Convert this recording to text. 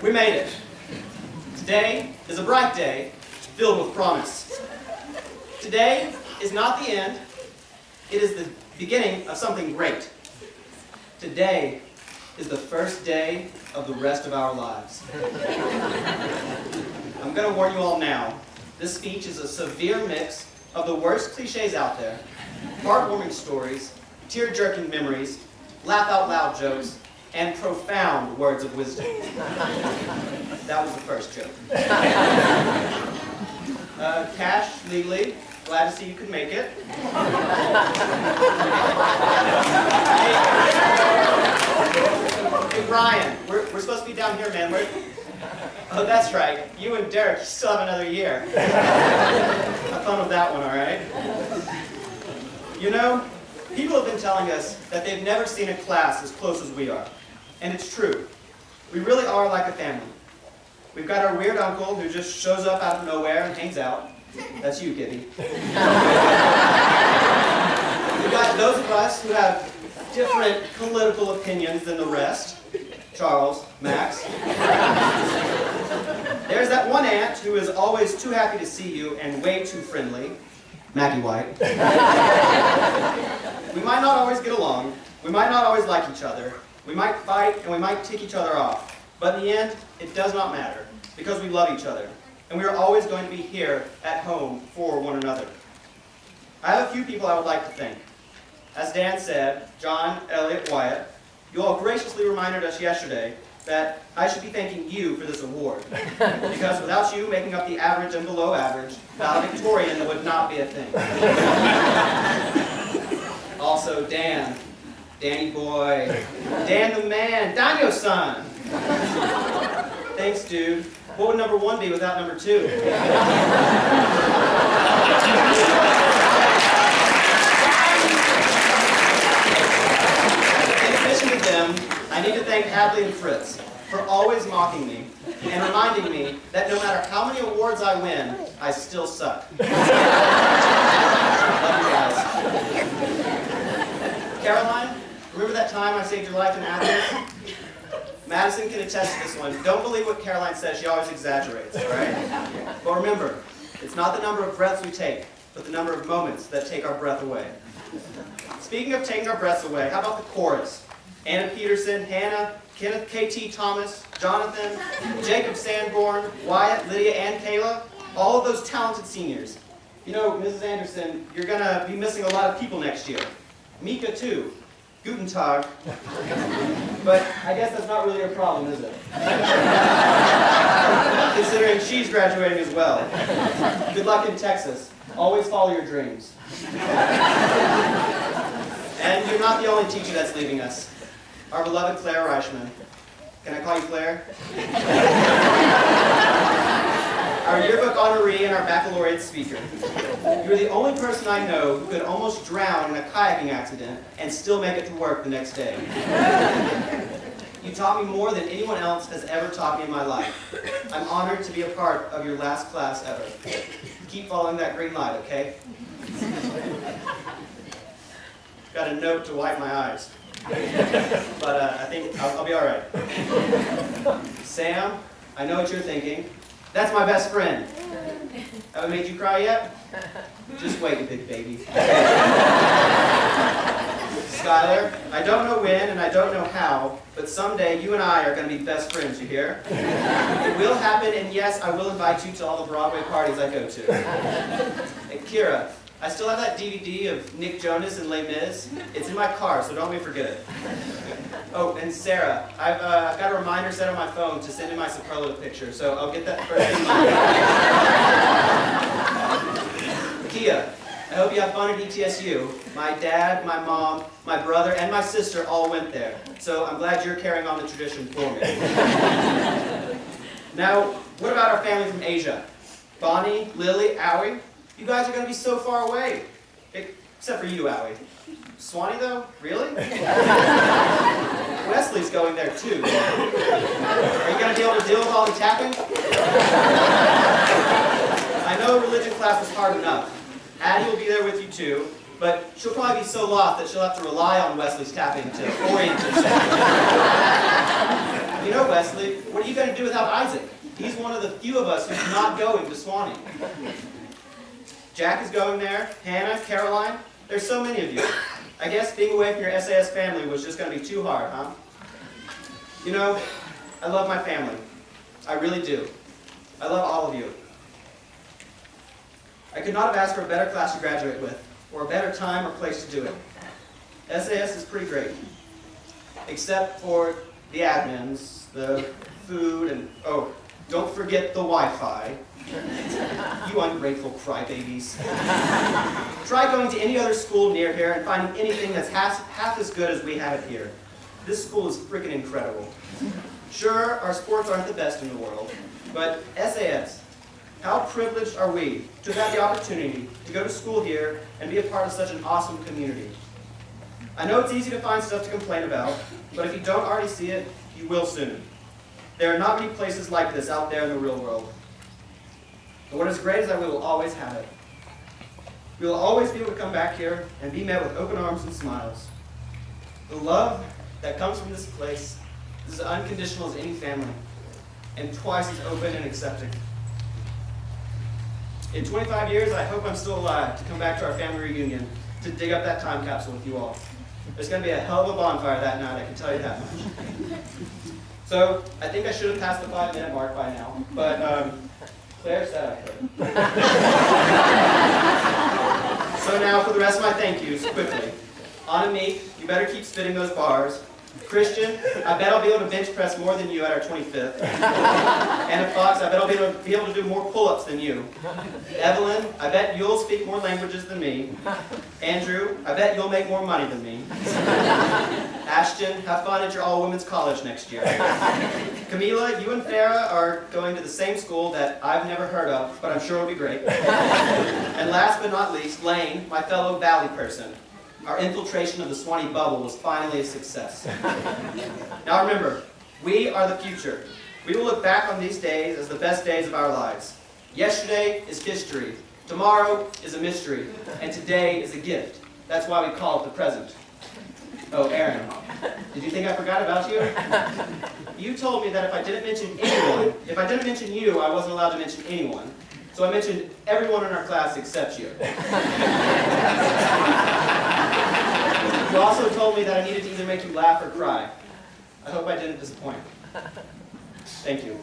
We made it. Today is a bright day filled with promise. Today is not the end. It is the beginning of something great. Today is the first day of the rest of our lives. I'm going to warn you all now. This speech is a severe mix of the worst cliches out there, heartwarming stories, tear-jerking memories, laugh-out-loud jokes, and profound words of wisdom. That was the first joke. Cash, legally, glad to see you could make it. Hey, Brian, we're supposed to be down here, man. Oh, that's right. You and Derek, you still have another year. Have fun with that one, all right? You know, people have been telling us that they've never seen a class as close as we are. And it's true. We really are like a family. We've got our weird uncle who just shows up out of nowhere and hangs out. That's you, Gibby. We've got those of us who have different political opinions than the rest. Charles, Max. There's that one aunt who is always too happy to see you and way too friendly. Maggie White. We might not always get along. We might not always like each other. We might fight and we might tick each other off. But in the end, it does not matter because we love each other. And we are always going to be here at home for one another. I have a few people I would like to thank. As Dan said, John, Elliot, Wyatt, you all graciously reminded us yesterday that I should be thanking you for this award. Because without you making up the average and below average, valedictorian would not be a thing. Also, Dan. Danny boy. Dan the man. Danyo-san. Thanks, dude. What would number 1 be without number 2? In addition to them, I need to thank Hadley and Fritz for always mocking me and reminding me that no matter how many awards I win, I still suck. Love you guys. Caroline, remember that time I saved your life in Athens? Madison can attest to this one. Don't believe what Caroline says. She always exaggerates, all right? But remember, it's not the number of breaths we take, but the number of moments that take our breath away. Speaking of taking our breaths away, how about the chorus? Anna Peterson, Hannah, Kenneth K.T. Thomas, Jonathan, Jacob Sanborn, Wyatt, Lydia, and Kayla, all of those talented seniors. You know, Mrs. Anderson, you're going to be missing a lot of people next year. Mika, too. Guten Tag. But I guess that's not really your problem, is it? Considering she's graduating as well. Good luck in Texas. Always follow your dreams. And you're not the only teacher that's leaving us. Our beloved Claire Reichman. Can I call you Claire? Our yearbook honoree and our baccalaureate speaker. You're the only person I know who could almost drown in a kayaking accident and still make it to work the next day. You taught me more than anyone else has ever taught me in my life. I'm honored to be a part of your last class ever. Keep following that green light, okay? Got a note to wipe my eyes. But I think I'll be all right. Sam, I know what you're thinking. That's my best friend. Haven't made you cry yet? Just wait, you big baby. Skylar, I don't know when and I don't know how, but someday you and I are going to be best friends, you hear? It will happen, and yes, I will invite you to all the Broadway parties I go to. And Kira, I still have that DVD of Nick Jonas and Les Mis. It's in my car, so don't let me forget it. Oh, and Sarah, I've got a reminder set on my phone to send in my superlative picture, so I'll get that first thing. Kia, I hope you have fun at ETSU. My dad, my mom, my brother, and my sister all went there, so I'm glad you're carrying on the tradition for me. Now, what about our family from Asia? Bonnie, Lily, Owie? You guys are going to be so far away. Except for you, Owie. Swanee, though? Really? Wesley's going there, too. Are you going to be able to deal with all the tapping? I know religion class was hard enough. Addie will be there with you, too. But she'll probably be so lost that she'll have to rely on Wesley's tapping to orient herself. You know, Wesley, what are you going to do without one of the few of us who's not going to Swanee. Jack is going there, Hannah, Caroline, there's so many of you. I guess being away from your SAS family was just going to be too hard, huh? You know, I love my family. I really do. I love all of you. I could not have asked for a better class to graduate with, or a better time or place to do it. SAS is pretty great, except for the admins, the food, and oh, don't forget the Wi-Fi. You ungrateful crybabies. Try going to any other school near here and finding anything that's half as good as we have it here. This school is freaking incredible. Sure, our sports aren't the best in the world, but SAS, how privileged are we to have the opportunity to go to school here and be a part of such an awesome community. I know it's easy to find stuff to complain about, but if you don't already see it, you will soon. There are not many places like this out there in the real world. And what is great is that we will always have it. We will always be able to come back here and be met with open arms and smiles. The love that comes from this place is as unconditional as any family, and twice as open and accepting. In 25 years, I hope I'm still alive to come back to our family reunion to dig up that time capsule with you all. There's going to be a hell of a bonfire that night, I can tell you that much. So, I think I should have passed the 5-minute mark by now, but Claire said I could. So now for the rest of my thank yous, quickly. Anna Meek, you better keep spitting those bars. Christian, I bet I'll be able to bench press more than you at our 25th. Anna Fox, I bet I'll be able to do more pull-ups than you. Evelyn, I bet you'll speak more languages than me. Andrew, I bet you'll make more money than me. Ashton, have fun at your all-women's college next year. Camila, you and Farah are going to the same school that I've never heard of, but I'm sure it'll be great. And last but not least, Lane, my fellow Valley person. Our infiltration of the Swanee bubble was finally a success. Now remember, we are the future. We will look back on these days as the best days of our lives. Yesterday is history. Tomorrow is a mystery. And today is a gift. That's why we call it the present. Oh, Aaron, did you think I forgot about you? You told me that if I didn't mention anyone, if I didn't mention you, I wasn't allowed to mention anyone. So I mentioned everyone in our class except you. You also told me that I needed to either make you laugh or cry. I hope I didn't disappoint. Thank you.